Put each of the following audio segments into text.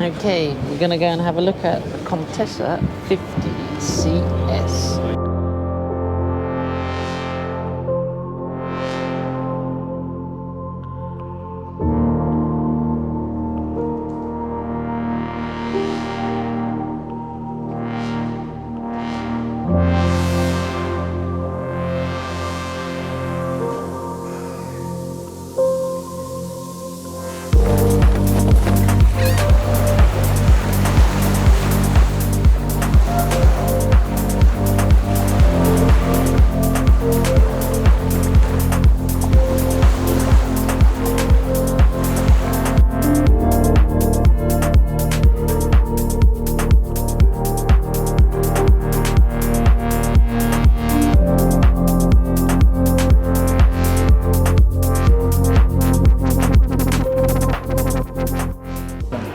Okay, we're going to go and have a look at the Contest 50CS.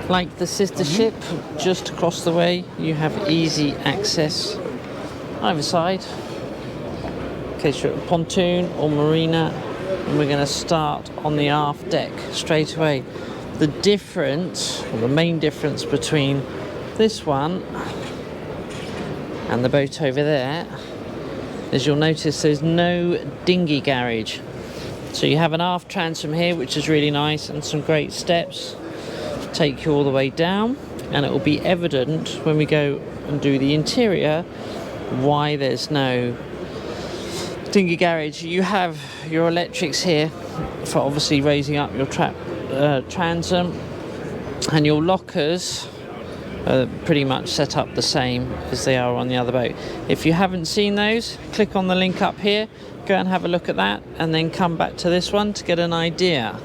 Like the sister ship, just across the way, you have easy access either side. In case you're at a pontoon or marina, and we're going to start on the aft deck straight away. The difference, or the main difference between this one and the boat over there, is you'll notice there's no dinghy garage. So you have an aft transom here, which is really nice, and some great steps take you all the way down, and it will be evident when we go and do the interior why there's no dinghy garage. You have your electrics here for obviously raising up your transom, and your lockers are pretty much set up the same as they are on the other boat. If you haven't seen those, click on the link up here, go and have a look at that, and then come back to this one to get an idea.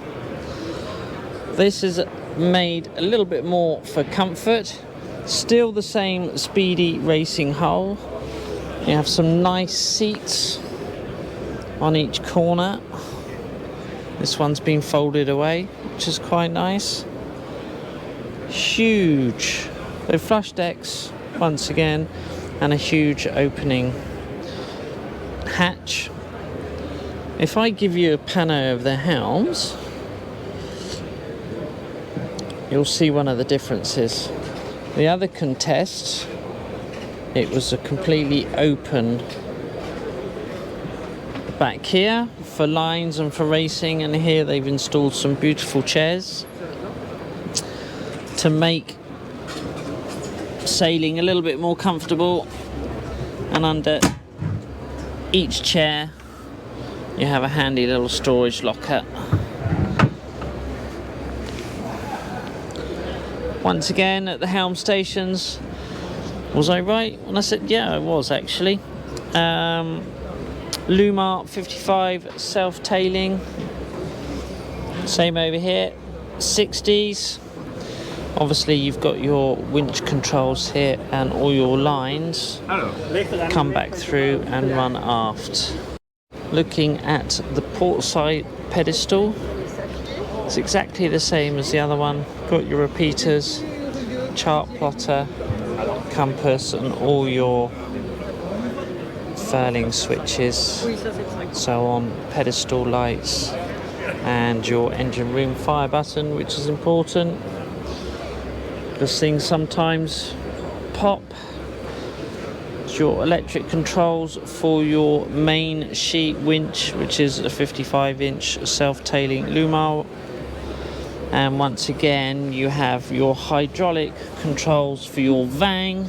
This is made a little bit more for comfort, still the same speedy racing hull. You have some nice seats on each corner. This one's been folded away, which is quite nice. Huge, so flush decks once again, and a huge opening hatch. If I give you a pano of the helms, you'll see one of the differences. The other Contest, it was a completely open back here for lines and for racing, and here they've installed some beautiful chairs to make sailing a little bit more comfortable. And under each chair you have a handy little storage locker. Once again at the helm stations, was I right when I said, yeah, I was actually. Lumar 55 self-tailing, same over here. 60s, obviously you've got your winch controls here, and all your lines come back through and run aft. Looking at the port side pedestal, it's exactly the same as the other one. Got your repeaters, chart plotter, compass, and all your furling switches, so on, pedestal lights, and your engine room fire button, which is important because things sometimes pop. It's your electric controls for your main sheet winch, which is a 55-inch self-tailing Lumar. And once again, you have your hydraulic controls for your vang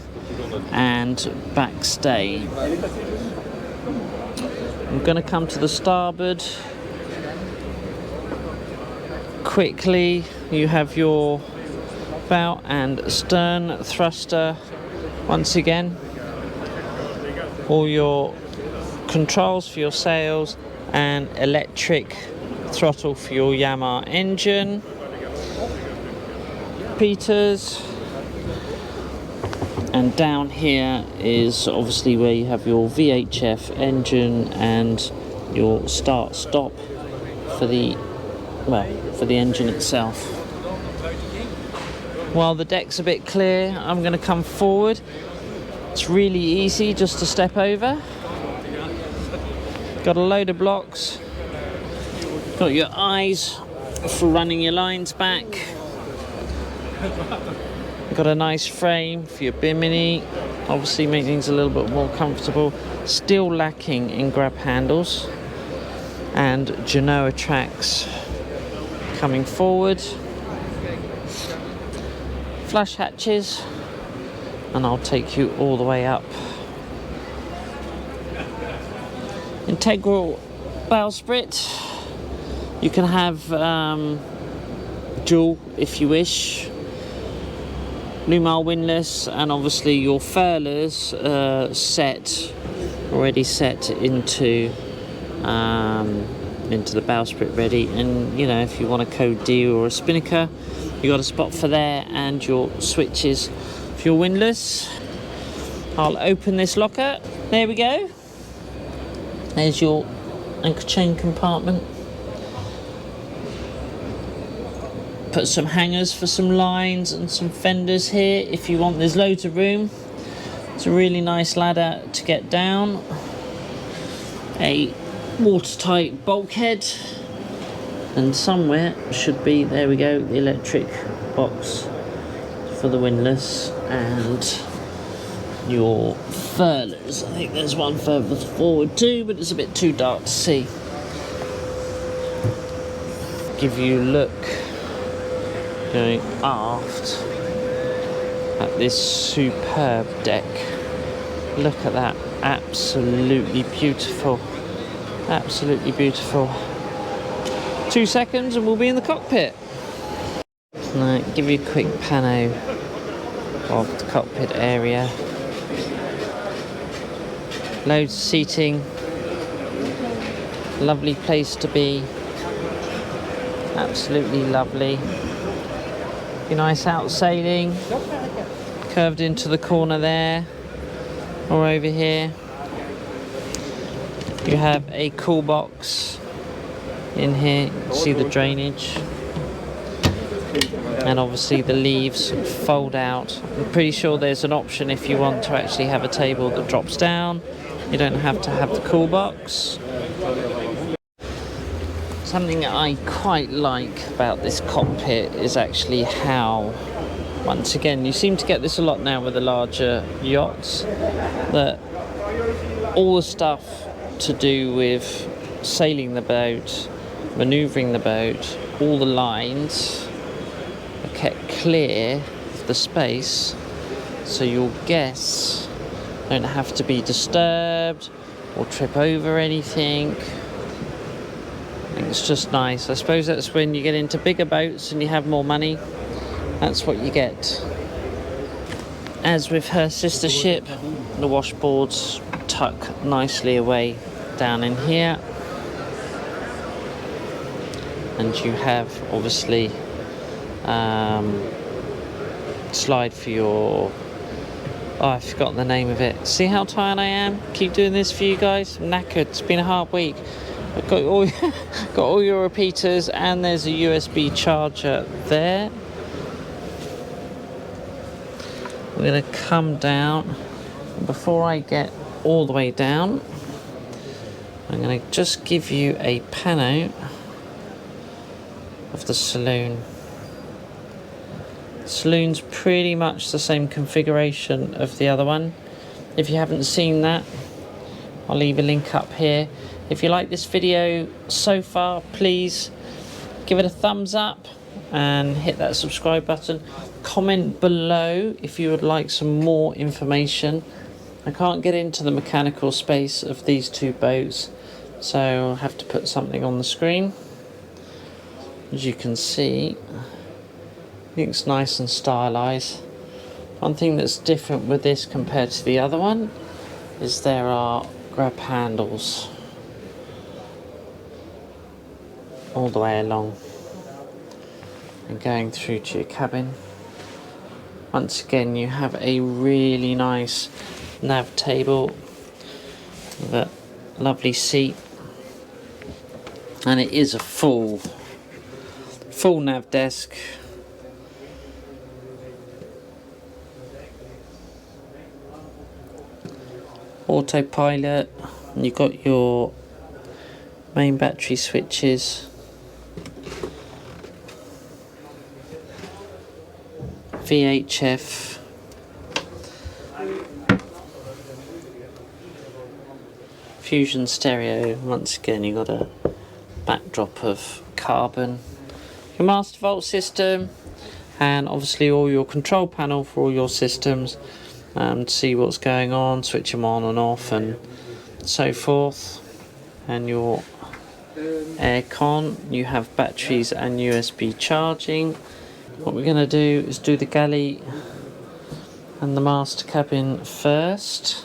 and backstay. I'm going to come to the starboard quickly. You have your bow and stern thruster once again. All your controls for your sails and electric throttle for your Yamaha engine. Peters, and down here is obviously where you have your VHF engine and your start stop for the engine itself. While the deck's a bit clear, I'm going to come forward. It's really easy just to step over. Got a load of blocks, got your eyes for running your lines back. You've got a nice frame for your bimini, obviously make things a little bit more comfortable. Still lacking in grab handles, and Genoa tracks coming forward. Flush hatches, and I'll take you all the way up. Integral bowsprit. You can have dual if you wish. Blue windlass, and obviously your furlers already set into the bowsprit ready. And you know, if you want a code D or a spinnaker, you got a spot for there, and your switches for your windlass. I'll open this locker. There we go. There's your anchor chain compartment. Put some hangers for some lines and some fenders here if you want. There's loads of room. It's a really nice ladder to get down. A watertight bulkhead, and somewhere should be, there we go, the electric box for the windlass and your furlers. I think there's one further forward too, but it's a bit too dark to see. Give you a look going aft at this superb deck. Look at that, absolutely beautiful, absolutely beautiful. 2 seconds and we'll be in the cockpit. Now, give you a quick pano of the cockpit area. Loads of seating, lovely place to be, absolutely lovely. Be nice out sailing, curved into the corner there, or over here. You have a cool box in here, you can see the drainage, and obviously the leaves fold out. I'm pretty sure there's an option if you want to actually have a table that drops down. You don't have to have the cool box. Something that I quite like about this cockpit is actually how, once again, you seem to get this a lot now with the larger yachts, that all the stuff to do with sailing the boat, manoeuvring the boat, all the lines are kept clear of the space, so your guests don't have to be disturbed or trip over anything. It's just nice. I suppose that's when you get into bigger boats and you have more money, that's what you get. As with her sister ship, the washboards tuck nicely away down in here, and you have obviously slide for your, oh, I've forgotten the name of it. See how tired I am? Keep doing this for you guys. I'm knackered. It's been a hard week. I've got all your repeaters, and there's a USB charger there. We're going to come down. Before I get all the way down, I'm going to just give you a pano of the saloon. The saloon's pretty much the same configuration of the other one. If you haven't seen that, I'll leave a link up here. If you like this video so far, please give it a thumbs up and hit that subscribe button. Comment below if you would like some more information. I can't get into the mechanical space of these two boats, so I'll have to put something on the screen. As you can see, it's nice and stylized. One thing that's different with this compared to the other one is there are grab handles all the way along and going through to your cabin. Once again, you have a really nice nav table with a lovely seat, and it is a full nav desk. Autopilot, and you've got your main battery switches, VHF. Fusion stereo. Once again, you got a backdrop of carbon. Your master vault system, and obviously all your control panel for all your systems, to see what's going on, switch them on and off, and so forth. And your aircon. You have batteries and USB charging. What we're going to do is do the galley and the master cabin first.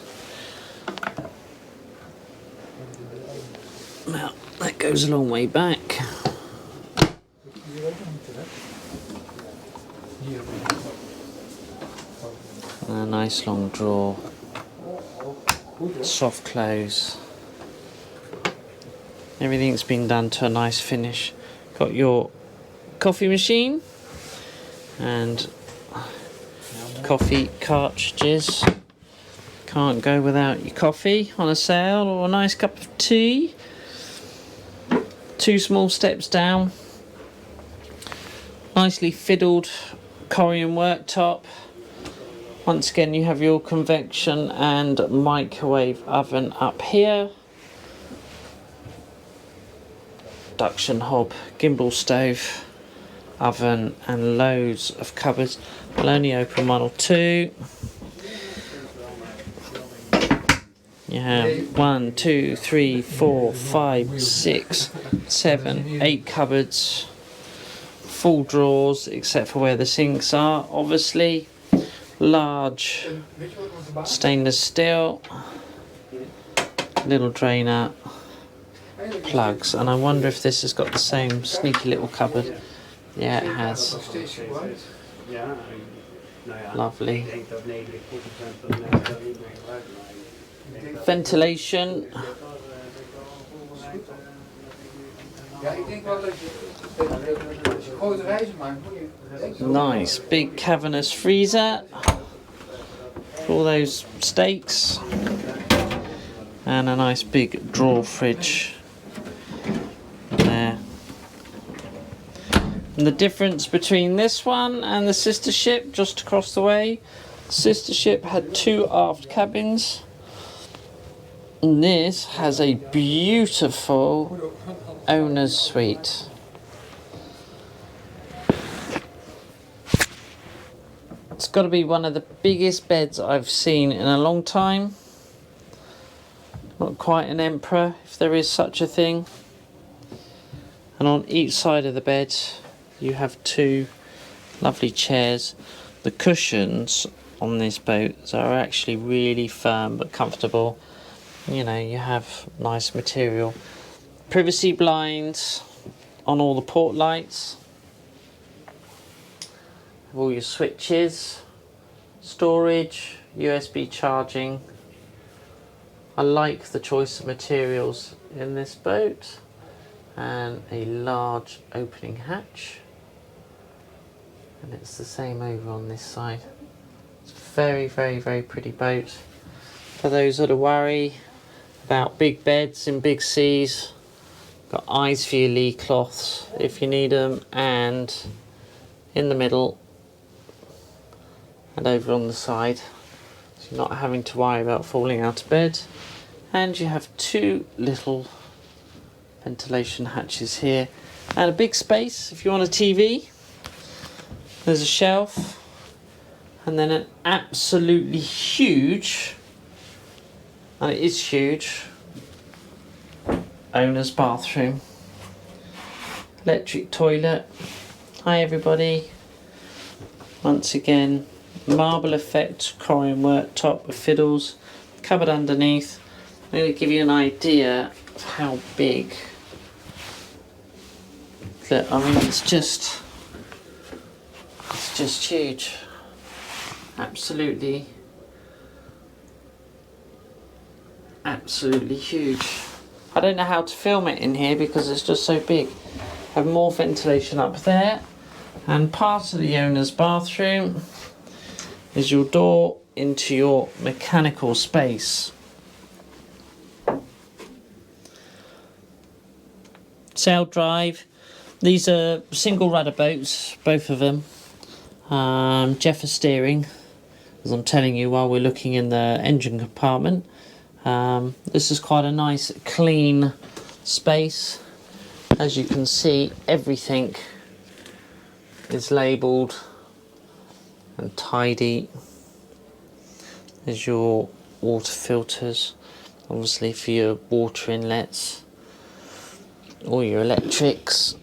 Now that goes a long way back. And a nice long drawer. Soft close. Everything's been done to a nice finish. Got your coffee machine and coffee cartridges. Can't go without your coffee on a sail, or a nice cup of tea. 2 small steps down. Nicely fiddled Corian worktop. Once again, you have your convection and microwave oven up here. Induction hob, gimbal stove, oven, and loads of cupboards. I'll only open 1 or 2. You have 1, 2, 3, 4, 5, 6, 7, 8 cupboards. Full drawers, except for where the sinks are, obviously. Large stainless steel. Little drainer. Plugs, and I wonder if this has got the same sneaky little cupboard. Yeah, it has. Lovely. Ventilation. Nice big cavernous freezer for all those steaks, and a nice big drawer fridge there. And the difference between this one and the sister ship just across the way, sister ship had 2 aft cabins, and this has a beautiful owner's suite. It's got to be one of the biggest beds I've seen in a long time. Not quite an emperor, if there is such a thing. And on each side of the bed you have 2 lovely chairs. The cushions on this boat are actually really firm but comfortable. You know, you have nice material. Privacy blinds on all the port lights. All your switches, storage, USB charging. I like the choice of materials in this boat, and a large opening hatch, and it's the same over on this side. It's a very, very, very pretty boat. For those that are worried about big beds in big seas, got eyes for your lee cloths if you need them, and in the middle and over on the side, so you're not having to worry about falling out of bed. And you have 2 little ventilation hatches here, and a big space if you want a TV. There's a shelf, and then an absolutely huge, and it is huge, owner's bathroom. Electric toilet. Hi everybody. Once again, marble effect Corian worktop with fiddles, cupboard underneath. I'm going to give you an idea of how big. Look, I mean, it's just huge. Absolutely huge. I don't know how to film it in here because it's just so big. Have more ventilation up there, and part of the owner's bathroom is your door into your mechanical space. Sail drive. These are single rudder boats, both of them. Jeff steering, as I'm telling you while we're looking in the engine compartment. This is quite a nice clean space. As you can see, everything is labelled and tidy. There's your water filters, obviously for your water inlets, all your electrics.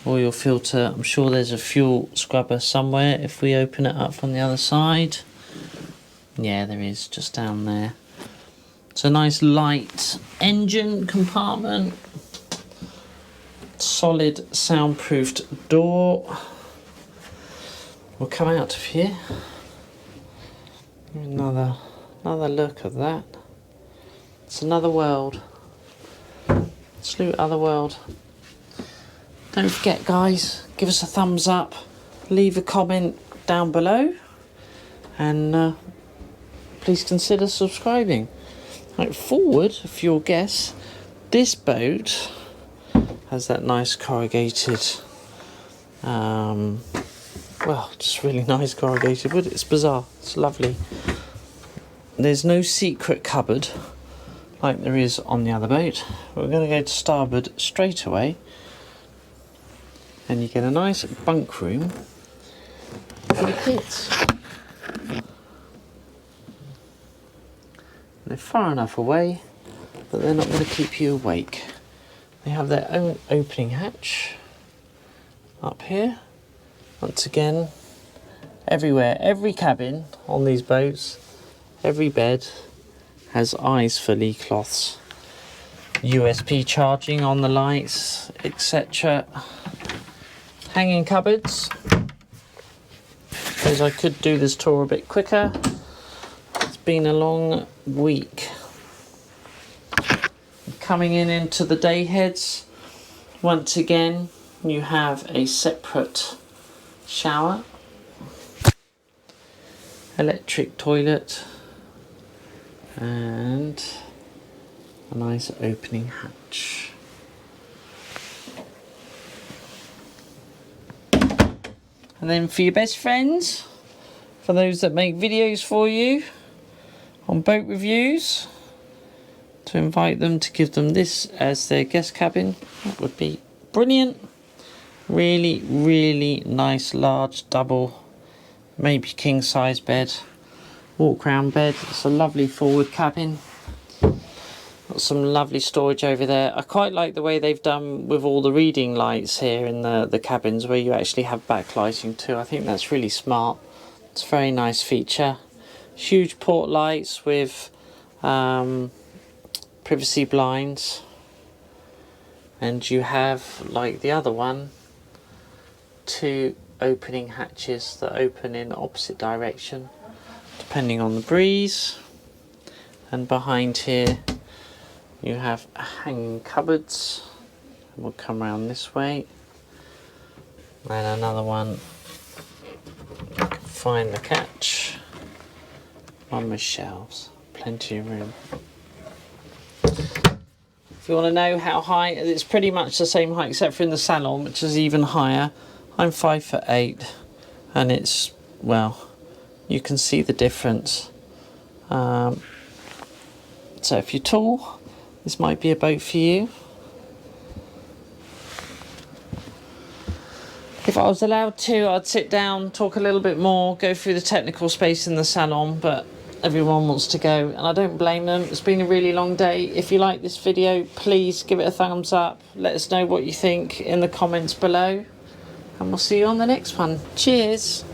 Or your filter. I'm sure there's a fuel scrubber somewhere if we open it up from the other side. Yeah, there is, just down there. It's a nice light engine compartment. Solid soundproofed door. We'll come out of here. Another look at that. It's another world. Absolute other world. Don't forget, guys, give us a thumbs up, leave a comment down below, and please consider subscribing. Right, forward, if you'll guess, this boat has that nice corrugated, well, just really nice corrugated wood. It's bizarre, it's lovely. There's no secret cupboard like there is on the other boat. We're going to go to starboard straight away. And you get a nice bunk room for the kids. They're far enough away that they're not going to keep you awake. They have their own opening hatch up here. Once again, everywhere, every cabin on these boats, every bed has eyes for lee cloths, USB charging on the lights, etc. Hanging cupboards. Because I could do this tour a bit quicker. It's been a long week. Coming into the day heads, once again you have a separate shower, electric toilet, and a nice opening hatch. And then for your best friends, for those that make videos for you on boat reviews, to invite them to give them this as their guest cabin, that would be brilliant. Really, really nice large double, maybe king size bed, walk round bed. It's a lovely forward cabin. Got some lovely storage over there. I quite like the way they've done with all the reading lights here in the cabins, where you actually have backlighting too. I think that's really smart. It's a very nice feature. Huge port lights with privacy blinds, and you have, like the other one, two opening hatches that open in opposite direction depending on the breeze. And behind here you have hanging cupboards, and we'll come around this way, and another one, find the catch, one with shelves, plenty of room. If you want to know how high, it's pretty much the same height except for in the salon, which is even higher. I'm 5'8", and it's, well, you can see the difference. So if you're tall, this might be a boat for you. If I was allowed to, I'd sit down, talk a little bit more, go through the technical space in the salon, but everyone wants to go, and I don't blame them. It's been a really long day. If you like this video, please give it a thumbs up. Let us know what you think in the comments below, and we'll see you on the next one. Cheers.